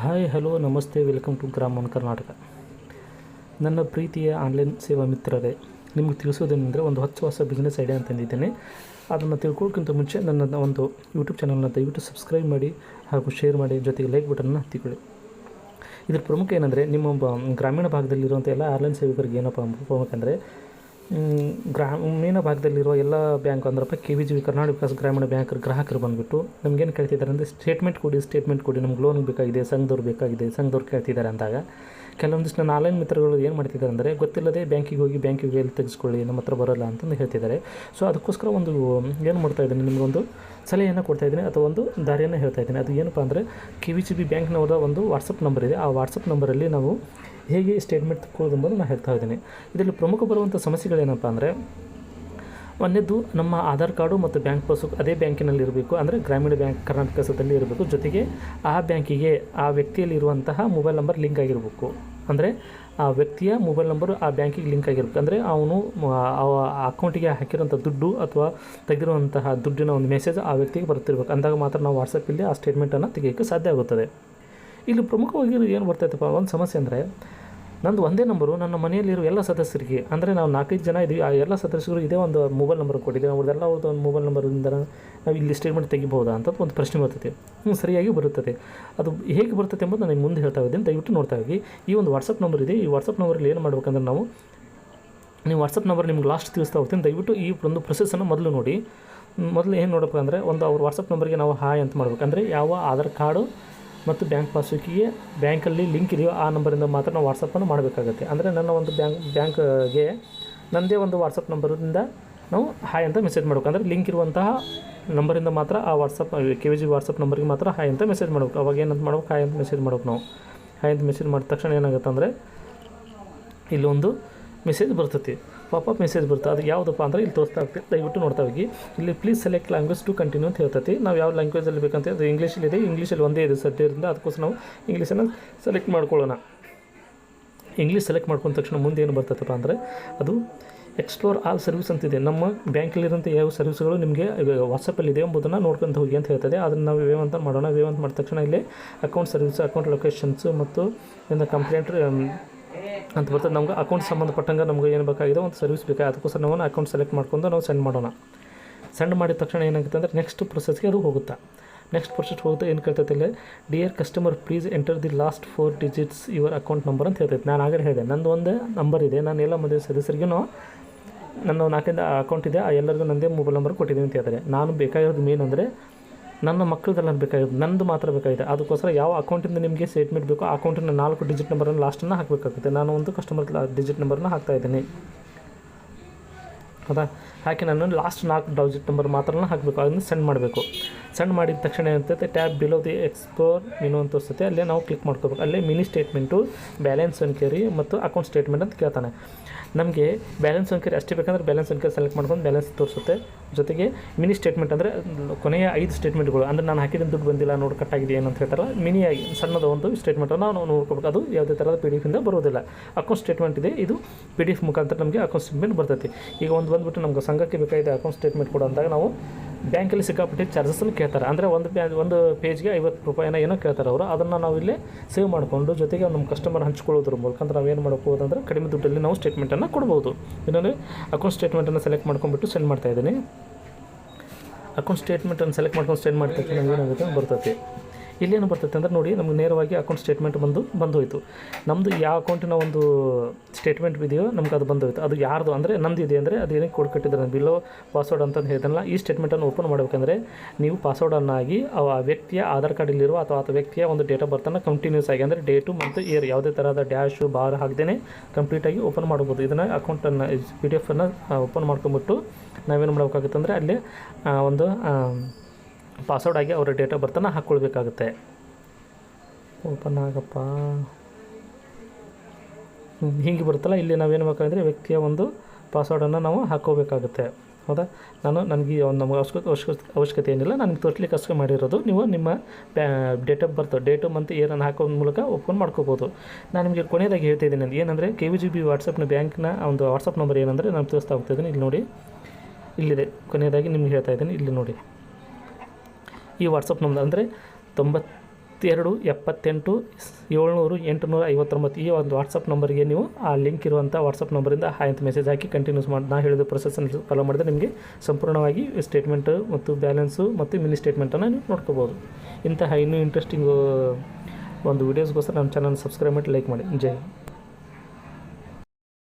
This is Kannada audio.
ಹಾಯ್ ಹಲೋ ನಮಸ್ತೆ welcome to Gram One Karnataka. ನನ್ನ ಪ್ರೀತಿಯ ಆನ್ಲೈನ್ ಸೇವಾ ಮಿತ್ರರೇ, ನಿಮಗೆ ತಿಳಿಸೋದೇನೆಂದರೆ ಒಂದು ಹೊಸ ಬಿಸ್ನೆಸ್ ಐಡಿಯಾ ಅಂತಂದಿದ್ದೇನೆ. ಅದನ್ನು ತಿಳ್ಕೊಳ್ಳೋಕ್ಕಿಂತ ಮುಂಚೆ ನನ್ನ ಒಂದು ಯೂಟ್ಯೂಬ್ ಚಾನಲ್ನ ದಯವಿಟ್ಟು ಸಬ್ಸ್ಕ್ರೈಬ್ ಮಾಡಿ ಹಾಗೂ ಶೇರ್ ಮಾಡಿ, ಜೊತೆಗೆ ಲೈಕ್ ಬಟನ್ನ ಹತ್ತಿಕೊಳ್ಳಿ. ಇದ್ರ ಪ್ರಮುಖ ಏನಂದರೆ, ನಿಮ್ಮ ಗ್ರಾಮೀಣ ಭಾಗದಲ್ಲಿರುವಂಥ ಎಲ್ಲ ಆನ್ಲೈನ್ ಸೇವಕರಿಗೆ ಏನಪ್ಪ ಪ್ರಮುಖ ಅಂದರೆ, ಗ್ರಾಮೀಣ ಭಾಗದಲ್ಲಿರುವ ಎಲ್ಲ ಬ್ಯಾಂಕ್ ಅಂದ್ರಪ್ಪ KVGB ಕರ್ನಾಟಕ ವಿಕಾಸ ಗ್ರಾಮೀಣ ಬ್ಯಾಂಕ್ ಗ್ರಾಹಕರು ಬಂದುಬಿಟ್ಟು ನಮಗೇನು ಕೇಳ್ತಿದ್ದಾರೆ ಅಂದರೆ, ಸ್ಟೇಟ್ಮೆಂಟ್ ಕೊಡಿ, ನಮ್ಗೆ ಲೋನ್ ಬೇಕಾಗಿದೆ, ಸಂಘದವ್ರು ಕೇಳ್ತಿದ್ದಾರೆ ಅಂದಾಗ ಕೆಲವೊಂದಿಷ್ಟು ನನ್ನ ಆನ್ಲೈನ್ ಮಿತ್ರಗಳು ಏನು ಮಾಡ್ತಿದ್ದಾರೆ ಅಂದರೆ, ಗೊತ್ತಿಲ್ಲದೆ ಬ್ಯಾಂಕಿಗೆ ಹೋಗಿ ಎಲ್ಲಿ ತೆಗೆಸ್ಕೊಳ್ಳಿ, ನಮ್ಮ ಹತ್ರ ಬರೋಲ್ಲ ಅಂತಂದು ಹೇಳ್ತಿದ್ದಾರೆ. ಸೊ ಅದಕ್ಕೋಸ್ಕರ ಒಂದು ಏನು ಮಾಡ್ತಾಯಿದ್ದೀನಿ, ನಿಮಗೊಂದು ಸಲಹೆಯನ್ನು ಕೊಡ್ತಾಯಿದ್ದೀನಿ ಅಥವಾ ಒಂದು ದಾರಿಯನ್ನು ಹೇಳ್ತಾಯಿದ್ದೀನಿ. ಅದು ಏನಪ್ಪ ಅಂದರೆ, KVGB ಬ್ಯಾಂಕ್ನವರ ಒಂದು ವಾಟ್ಸಪ್ ನಂಬರ್ ಇದೆ. ಆ ವಾಟ್ಸಪ್ ನಂಬರಲ್ಲಿ ನಾವು ಹೇಗೆ ಸ್ಟೇಟ್ಮೆಂಟ್ ತಗೊಳ್ಳೋದು ಎಂಬುದು ನಾನು ಹೇಳ್ತಾ ಇದ್ದೀನಿ. ಇದರಲ್ಲಿ ಪ್ರಮುಖ ಬರುವಂಥ ಸಮಸ್ಯೆಗಳೇನಪ್ಪ ಅಂದರೆ, ಒಂದನೇದು ನಮ್ಮ ಆಧಾರ್ ಕಾರ್ಡು ಮತ್ತು ಬ್ಯಾಂಕ್ ಪಾಸ್ಬುಕ್ ಅದೇ ಬ್ಯಾಂಕಿನಲ್ಲಿ ಇರಬೇಕು, ಅಂದರೆ ಗ್ರಾಮೀಣ ಬ್ಯಾಂಕ್ ಕರ್ನಾಟಕದಲ್ಲಿ ಇರಬೇಕು. ಜೊತೆಗೆ ಆ ಬ್ಯಾಂಕಿಗೆ ಆ ವ್ಯಕ್ತಿಯಲ್ಲಿರುವಂತಹ ಮೊಬೈಲ್ ನಂಬರ್ ಲಿಂಕ್ ಆಗಿರಬೇಕು. ಅಂದರೆ ಆ ವ್ಯಕ್ತಿಯ ಮೊಬೈಲ್ ನಂಬರು ಆ ಬ್ಯಾಂಕಿಗೆ ಲಿಂಕ್ ಆಗಿರಬೇಕು. ಅಂದರೆ ಅವನು ಅಕೌಂಟಿಗೆ ಹಾಕಿರೋಂಥ ದುಡ್ಡು ಅಥವಾ ತೆಗೆದಿರುವಂತಹ ದುಡ್ಡಿನ ಒಂದು ಮೆಸೇಜ್ ಆ ವ್ಯಕ್ತಿಗೆ ಬರುತ್ತಿರಬೇಕು. ಅಂದಾಗ ಮಾತ್ರ ನಾವು ವಾಟ್ಸಪ್ಪಲ್ಲಿ ಆ ಸ್ಟೇಟ್ಮೆಂಟನ್ನು ತೆಗೆಯೋಕ್ಕೆ ಸಾಧ್ಯ ಆಗುತ್ತದೆ. ಇಲ್ಲಿ ಪ್ರಮುಖವಾಗಿ ಏನು ಬರ್ತೈತಪ್ಪ ಒಂದು ಸಮಸ್ಯೆ ಅಂದರೆ, ನಂದು ಒಂದೇ ನಂಬರು ನನ್ನ ಮನೆಯಲ್ಲಿರೋ ಎಲ್ಲ ಸದಸ್ಯರಿಗೆ, ಅಂದರೆ ನಾವು 4-5 ಜನ ಇದ್ದೀವಿ, ಆ ಎಲ್ಲ ಸದಸ್ಯರು ಇದೇ ಒಂದು ಮೊಬೈಲ್ ನಂಬರ್ ಕೊಟ್ಟಿದ್ದೀವಿ. ಅವ್ರದ್ದೆಲ್ಲ ಅವ್ರದ್ದು ಒಂದು ಮೊಬೈಲ್ ನಂಬರಿಂದ ನಾವು ಇಲ್ಲಿ ಸ್ಟೇಟ್ಮೆಂಟ್ ತೆಗಿಬೋದಾ ಅಂತ ಒಂದು ಪ್ರಶ್ನೆ ಬರ್ತದೆ. ಸರಿಯಾಗಿ ಬರುತ್ತದೆ. ಅದು ಹೇಗೆ ಬರ್ತದೆ ಎಂಬುದು ನಾನು ಮುಂದೆ ಹೇಳ್ತಾ ಇದ್ದೀನಿ, ದಯವಿಟ್ಟು ನೋಡ್ತಾ ಹೋಗಿ. ಈ ಒಂದು ವಾಟ್ಸಪ್ ನಂಬರ್ ಇದೆ. ಈ ವಾಟ್ಸಪ್ ನಂಬರಲ್ಲಿ ಏನು ಮಾಡ್ಬೇಕಂದ್ರೆ, ನೀವು ವಾಟ್ಸಪ್ ನಂಬರ್ ನಿಮ್ಗೆ ಲಾಸ್ಟ್ ತಿಳಿಸ್ತಾ ಹೋಗ್ತೀನಿ. ದಯವಿಟ್ಟು ಈ ಒಂದು ಪ್ರೊಸೆಸನ್ನು ಮೊದಲು ನೋಡಿ. ಮೊದಲು ಏನು ನೋಡಬೇಕಂದ್ರೆ, ಅವ್ರ ವಾಟ್ಸಪ್ ನಂಬರ್ಗೆ ನಾವು ಹಾಯ್ ಅಂತ ಮಾಡ್ಬೇಕಂದ್ರೆ, ಯಾವ ಆಧಾರ್ ಕಾರ್ಡು ಮತ್ತು ಬ್ಯಾಂಕ್ ಪಾಸ್ಬುಕ್ಕಿಗೆ ಬ್ಯಾಂಕಲ್ಲಿ ಲಿಂಕ್ ಇದೆಯೋ ಆ ನಂಬರಿಂದ ಮಾತ್ರ ನಾವು ವಾಟ್ಸಪ್ಪನ್ನು ಮಾಡಬೇಕಾಗುತ್ತೆ. ಅಂದರೆ ನನ್ನ ಒಂದು ಬ್ಯಾಂಕ್ಗೆ ನನ್ನದೇ ಒಂದು ವಾಟ್ಸಪ್ ನಂಬರಿಂದ ನಾವು ಹಾಯ್ ಅಂತ ಮೆಸೇಜ್ ಮಾಡಬೇಕು. ಅಂದರೆ ಲಿಂಕ್ ಇರುವಂತಹ ನಂಬರಿಂದ ಮಾತ್ರ ಆ ವಾಟ್ಸಪ್ KVGB ವಾಟ್ಸಪ್ ನಂಬರ್ಗೆ ಮಾತ್ರ ಹಾಯ್ ಅಂತ ಮೆಸೇಜ್ ಮಾಡಬೇಕು. ಅವಾಗ ಏನಂತ ಮಾಡ್ಬೇಕು, ಹಾಯ್ ಅಂತ ಮೆಸೇಜ್ ಮಾಡ್ಬೇಕು. ನಾವು ಹಾಯ್ ಅಂತ ಮೆಸೇಜ್ ಮಾಡಿದ ತಕ್ಷಣ ಏನಾಗುತ್ತೆ ಅಂದರೆ, ಇಲ್ಲೊಂದು ಮೆಸೇಜ್ ಬರ್ತೈತಿ, ಪಾಪಪ್ ಮೆಸೇಜ್ ಬರುತ್ತೆ. ಅದು ಯಾವುದಪ್ಪ ಅಂದರೆ ಇಲ್ಲಿ ತೋರಿಸ್ತಾ ಆಗ್ತದೆ, ದಯವಿಟ್ಟು ನೋಡ್ತಾ ಹೋಗಿ. ಇಲ್ಲಿ please select language to continue ಅಂತ ಹೇಳ್ತೈತಿ. ನಾವು ಯಾವ ಲ್ಯಾಂಗ್ವೇಜಲ್ಲಿ ಬೇಕಂತ, ಅದು ಇಂಗ್ಲೀಷಲ್ಲಿದೆ, ಇಂಗ್ಲೀಷಲ್ಲಿ ಒಂದೇ ಇದೆ ಸದ್ಯದಿಂದ, ಅದಕ್ಕೋಸ್ಕರ ನಾವು ಇಂಗ್ಲೀಷನ್ನು ಸೆಲೆಕ್ಟ್ ಮಾಡ್ಕೊಳ್ಳೋಣ. ಇಂಗ್ಲೀಷ್ ಸೆಲೆಕ್ಟ್ ಮಾಡ್ಕೊಂಡ ತಕ್ಷಣ ಮುಂದೆ ಏನು ಬರ್ತೈತಪ್ಪ ಅಂದರೆ, ಅದು ಎಕ್ಸ್ಪ್ಲೋರ್ ಆಲ್ ಸರ್ವಿಸ್ ಅಂತಿದೆ. ನಮ್ಮ ಬ್ಯಾಂಕಲ್ಲಿರೋಂಥ ಯಾವ ಸರ್ವಿಸ್ಗಳು ನಿಮಗೆ ವಾಟ್ಸಪ್ಪಲ್ಲಿದೆ ಎಂಬುದನ್ನು ನೋಡ್ಕೊಂತ ಹೋಗಿ ಅಂತ ಹೇಳ್ತದೆ. ಅದನ್ನು ನಾವು ವೇವ್ ಅಂತ ಮಾಡೋಣ. ವೇವ್ ಅಂತ ಮಾಡಿದ ತಕ್ಷಣ ಇಲ್ಲಿ ಅಕೌಂಟ್ ಸರ್ವಿಸ್, ಅಕೌಂಟ್ ಲೊಕೇಶನ್ಸು ಮತ್ತು ಕಂಪ್ಲೇಂಟ್ ಅಂತ ಬರ್ತದೆ. ನಮ್ಗೆ ಅಕೌಂಟ್ ಸಂಬಂಧಪಟ್ಟಂಗೆ ನಮ್ಗೆ ಏನು ಬೇಕಾಗಿದೆ, ಒಂದು ಸರ್ವಿಸ್ ಬೇಕಾಗಿದೆ. ಅದಕ್ಕೋಸ್ಕರ ನಾವು ಅಕೌಂಟ್ ಸೆಲೆಕ್ಟ್ ಮಾಡ್ಕೊಂಡು ನಾವು ಸೆಂಡ್ ಮಾಡೋಣ. ಸೆಂಡ್ ಮಾಡಿದ ತಕ್ಷಣ ಏನಾಗುತ್ತೆ ಅಂದರೆ, ನೆಕ್ಸ್ಟ್ ಪ್ರೊಸೆಸ್ಗೆ ಅದು ಹೋಗುತ್ತೆ. ನೆಕ್ಸ್ಟ್ ಪ್ರೊಸೆಸ್ ಹೋಗುತ್ತೆ. ಏನು ಕೇಳ್ತೈತೆ ಇಲ್ಲಿ, dear customer please enter the last 4 digits your account number ಅಂತ ಹೇಳ್ತೈತೆ. ನಾನು ಆಗಲೇ ಹೇಳಿದೆ, ನಂದು ಒಂದು ನಂಬರ್ ಇದೆ. ನಾನು ಎಲ್ಲ ಮದುವೆ ಸದಸ್ಯರಿಗೂ ನನ್ನ 4 ಅಕೌಂಟ್ ಇದೆ, ಆ ಎಲ್ಲರಿಗೂ ನನ್ನದೇ ಮೊಬೈಲ್ ನಂಬರ್ ಕೊಟ್ಟಿದ್ದೀನಿ ಅಂತ ಹೇಳ್ತಾರೆ. ನಾನು ಬೇಕಾಗಿರೋದು ಮೇನ್ ಅಂದರೆ, ನನ್ನ ಮಕ್ಕಳದೆಲ್ಲ ಬೇಕಾಗಿರೋದು, ನಂದು ಮಾತ್ರ ಬೇಕಾಗಿದೆ. ಅದಕ್ಕೋಸ್ಕರ ಯಾವ ಅಕೌಂಟಿಂದ ನಿಮಗೆ ಸ್ಟೇಟ್ಮೆಂಟ್ ಬೇಕೋ ಆ ಅಕೌಂಟಿನ 4 ಡಿಜಿಟ್ ನಂಬರನ್ನು ಲಾಸ್ಟನ್ನು ಹಾಕಬೇಕಾಗುತ್ತೆ. ನಾನು ಒಂದು ಕಸ್ಟಮರ್ ಡಿಜಿಟ್ ನಂಬರನ್ನ ಹಾಕ್ತಾಯಿದ್ದೀನಿ. ಹೌದಾ, ಹಾಕಿ ನಾನು ಲಾಸ್ಟ್ 4 ಡಿಜಿಟ್ ನಂಬರ್ ಮಾತ್ರ ಹಾಕಬೇಕು. ಅದನ್ನು ಸೆಂಡ್ ಮಾಡಬೇಕು. ಸೆಂಡ್ ಮಾಡಿದ ತಕ್ಷಣ ಏನಿರ್ತೈತೆ, tab below the explore menu ಅಂತ ತೋರಿಸುತ್ತೆ. ಅಲ್ಲೇ ನಾವು ಕ್ಲಿಕ್ ಮಾಡ್ಕೋಬೇಕು. ಅಲ್ಲೇ ಮಿನಿ ಸ್ಟೇಟ್ಮೆಂಟು, ಬ್ಯಾಲೆನ್ಸ್ ಎನ್ಕ್ವೈರಿ ಮತ್ತು ಅಕೌಂಟ್ ಸ್ಟೇಟ್ಮೆಂಟ್ ಅಂತ ಕೇಳ್ತಾನೆ. ನಮಗೆ ಬ್ಯಾಲೆನ್ಸ್ ಎನ್ಕ್ವೈರಿ ಅಷ್ಟೇ ಬೇಕಂದ್ರೆ ಬ್ಯಾಲೆನ್ಸ್ ಎನ್ಕ್ವೈರಿ ಸೆಲೆಕ್ಟ್ ಮಾಡ್ಕೊಂಡು ಬ್ಯಾಲೆನ್ಸ್ ತೋರಿಸುತ್ತೆ. ಜೊತೆಗೆ ಮಿನಿ ಸ್ಟೇಟ್ಮೆಂಟ್ ಅಂದರೆ ಕೊನೆಯ 5 ಸ್ಟೇಟ್ಮೆಂಟ್ಗಳು, ಅಂದರೆ ನಾನು ಹಾಕಿದ ದುಡ್ಡು ಬಂದಿಲ್ಲ, ನೋಡಿ ಕಟ್ಟಾಗಿದೆ ಏನು ಅಂತ ಹೇಳ್ತಾರಲ್ಲ, ಮಿನಿಯಾಗಿ ಸಣ್ಣದ ಒಂದು ಸ್ಟೇಟ್ಮೆಂಟನ್ನು ನಾವು ನೋಡ್ಕೋಬೇಕು. ಅದು ಯಾವುದೇ ಥರದ PDF ಇಂದ ಬರೋದಿಲ್ಲ. ಅಕೌಂಟ್ ಸ್ಟೇಟ್ಮೆಂಟ್ ಇದೆ, ಇದು PDF ಮುಖಾಂತರ ನಮಗೆ ಅಕೌಂಟ್ ಸ್ಟೇಟ್ಮೆಂಟ್ ಬರ್ತೈತಿ. ಈಗ ಬಂದುಬಿಟ್ಟು ನಮ್ಗೆ ಸಂಘಕ್ಕೆ ಬೇಕಾಗಿದೆ ಅಕೌಂಟ್ ಸ್ಟೇಟ್ಮೆಂಟ್ ಕೊಡು ಅಂದಾಗ ನಾವು ಬ್ಯಾಂಕಲ್ಲಿ ಸಿಕ್ಕಾಪಟ್ಟೆ ಚಾರ್ಜಸ್ಸನ್ನು ಕೇಳ್ತಾರೆ. ಅಂದರೆ ಒಂದು ಪೇಜ್ಗೆ 50 ರೂಪಾಯಿನ ಏನೋ ಕೇಳ್ತಾರೆ ಅವರು. ಅದನ್ನು ನಾವು ಇಲ್ಲೇ ಸೇವ್ ಮಾಡಿಕೊಂಡು, ಜೊತೆಗೆ ನಮ್ಮ ಕಸ್ಟಮರ್ ಹಂಚ್ಕೊಳ್ಳೋದ್ರ ಮೂಲಕ ನಾವು ಏನು ಮಾಡ್ಬೋದು ಅಂದರೆ, ಕಡಿಮೆ ದುಡ್ಡಲ್ಲಿ ನಾವು ಸ್ಟೇಟ್ಮೆಂಟನ್ನು ಕೊಡ್ಬೋದು. ಇನ್ನೊಂದು ಅಕೌಂಟ್ ಸ್ಟೇಟ್ಮೆಂಟನ್ನು ಸೆಲೆಕ್ಟ್ ಮಾಡ್ಕೊಂಡ್ಬಿಟ್ಟು ಸೆಂಡ್ ಮಾಡ್ತಾಯಿದ್ದೀನಿ. ಅಕೌಂಟ್ ಸ್ಟೇಟ್ಮೆಂಟನ್ನು ಸೆಲೆಕ್ಟ್ ಮಾಡ್ಕೊಂಡು ಸೆಂಡ್ ಮಾಡ್ತಾ ಇದ್ದೀನಿ. ನಮ್ಗೆ ಏನಾಗುತ್ತೆ ಬರ್ತೈತಿ. ಇಲ್ಲೇನು ಬರ್ತೈತೆ ಅಂದರೆ ನೋಡಿ, ನಮ್ಗೆ ನೇರವಾಗಿ ಅಕೌಂಟ್ ಸ್ಟೇಟ್ಮೆಂಟ್ ಬಂದೋಯ್ತು. ನಮ್ಮದು ಯಾವ ಅಕೌಂಟಿನ ಒಂದು ಸ್ಟೇಟ್ಮೆಂಟ್ ಇದೆಯೋ ನಮ್ಗೆ ಅದು ಬಂದೋಯ್ತು. ಅದು ಯಾರ್ದು ಅಂದರೆ ನಮ್ಮದು ಇದೆ ಅಂದರೆ, ಅದು ಏನಕ್ಕೆ ಕೊಟ್ಟು ಕಟ್ಟಿದ್ದಾರೆ, ಬಿಲೋ ಪಾಸ್ವರ್ಡ್ ಅಂತಂದು ಹೇಳ್ತಾನಲ್ಲ. ಈ ಸ್ಟೇಟ್ಮೆಂಟನ್ನು ಓಪನ್ ಮಾಡಬೇಕಂದ್ರೆ ನೀವು ಪಾಸ್ವರ್ಡನ್ನಾಗಿ ಆ ವ್ಯಕ್ತಿಯ ಆಧಾರ್ ಕಾರ್ಡಲ್ಲಿರುವ ಅಥವಾ ಆ ವ್ಯಕ್ತಿಯ ಒಂದು ಡೇಟ್ ಆಫ್ ಬರ್ತನ್ನು ಕಂಟಿನ್ಯೂಸ್ ಆಗಿ, ಅಂದರೆ ಡೇಟು ಮತ್ತು ಇಯರ್ ಯಾವುದೇ ಥರದ ಡ್ಯಾಶು ಬಾರ್ ಹಾಕ್ದೇ ಕಂಪ್ಲೀಟಾಗಿ ಓಪನ್ ಮಾಡ್ಬೋದು. ಇದನ್ನು ಅಕೌಂಟನ್ನು PDF ಓಪನ್ ಮಾಡ್ಕೊಂಬಿಟ್ಟು ನಾವೇನು ಮಾಡಬೇಕಾಗುತ್ತೆ ಅಂದರೆ, ಅಲ್ಲಿ ಒಂದು ಪಾಸ್ವರ್ಡ್ ಆಗಿ ಅವರ ಡೇಟ್ ಆಫ್ ಬರ್ತನ್ನು ಹಾಕ್ಕೊಳ್ಬೇಕಾಗುತ್ತೆ. ಓಪನ್ ಆಗಪ್ಪ, ಹೀಗೆ ಬರುತ್ತಲ್ಲ. ಇಲ್ಲಿ ನಾವೇನು ಬೇಕಾದರೆ ವ್ಯಕ್ತಿಯ ಒಂದು ಪಾಸ್ವರ್ಡನ್ನು ನಾವು ಹಾಕ್ಕೋಬೇಕಾಗುತ್ತೆ. ಹೌದಾ, ನನಗೆ ಒಂದು ನಮಗೆ ಅವಶ್ಯಕತೆ ಏನಿಲ್ಲ, ನನಗೆ ತೋರಿಸ್ಲಿಕ್ಕೆ ಅಷ್ಟೇ ಮಾಡಿರೋದು. ನೀವು ನಿಮ್ಮ ಡೇಟ್ ಆಫ್ ಬರ್ತ್, ಡೇಟು ಮತ್ತು ಇಯರನ್ನು ಹಾಕೋ ಮೂಲಕ ಓಪನ್ ಮಾಡ್ಕೋಬೋದು. ನಾನು ನಿಮಗೆ ಕೊನೆಯದಾಗಿ ಹೇಳ್ತಾಯಿದ್ದೀನಿ ಏನಂದರೆ, KVGB ವಾಟ್ಸಪ್ನ ಬ್ಯಾಂಕ್ನ ಒಂದು ವಾಟ್ಸಪ್ ನಂಬರ್ ಏನಂದರೆ ನಾನು ತೋರಿಸ್ತಾ ಹೋಗ್ತಾಯಿದ್ದೀನಿ. ಇಲ್ಲಿ ನೋಡಿ, ಇಲ್ಲಿದೆ. ಕೊನೆಯದಾಗಿ ನಿಮ್ಗೆ ಹೇಳ್ತಾಯಿದ್ದೀನಿ, ಇಲ್ಲಿ ನೋಡಿ. ಈ ವಾಟ್ಸಪ್ ನಂಬರ್ ಅಂದರೆ 72 78 700 859 ಈ ಒಂದು ವಾಟ್ಸಪ್ ನಂಬರ್ಗೆ ನೀವು ಆ ಲಿಂಕ್ ಇರುವಂಥ ವಾಟ್ಸಪ್ ನಂಬರಿಂದ ಹಾಯ್ ಅಂತ ಮೆಸೇಜ್ ಹಾಕಿ ಕಂಟಿನ್ಯೂಸ್ ಮಾಡಿ ನಾನು ಹೇಳಿದ ಪ್ರೊಸೆಸನ್ನು ಫಾಲೋ ಮಾಡಿದ್ರೆ ನಿಮಗೆ ಸಂಪೂರ್ಣವಾಗಿ ಸ್ಟೇಟ್ಮೆಂಟ್ ಮತ್ತು ಬ್ಯಾಲೆನ್ಸು ಮತ್ತು ಮಿನಿ ಸ್ಟೇಟ್ಮೆಂಟನ್ನು ನೀವು ನೋಡ್ಕೋಬೋದು. ಇಂತಹ ಇನ್ನೂ ಇಂಟ್ರೆಸ್ಟಿಂಗು ಒಂದು ವೀಡಿಯೋಸ್ಗೋಸ್ಕರ ನಮ್ಮ ಚಾನಲ್ ಸಬ್ಸ್ಕ್ರೈಬ್ ಮಾಡಿ ಲೈಕ್ ಮಾಡಿ. ಜೈ ಹಿಂದ್.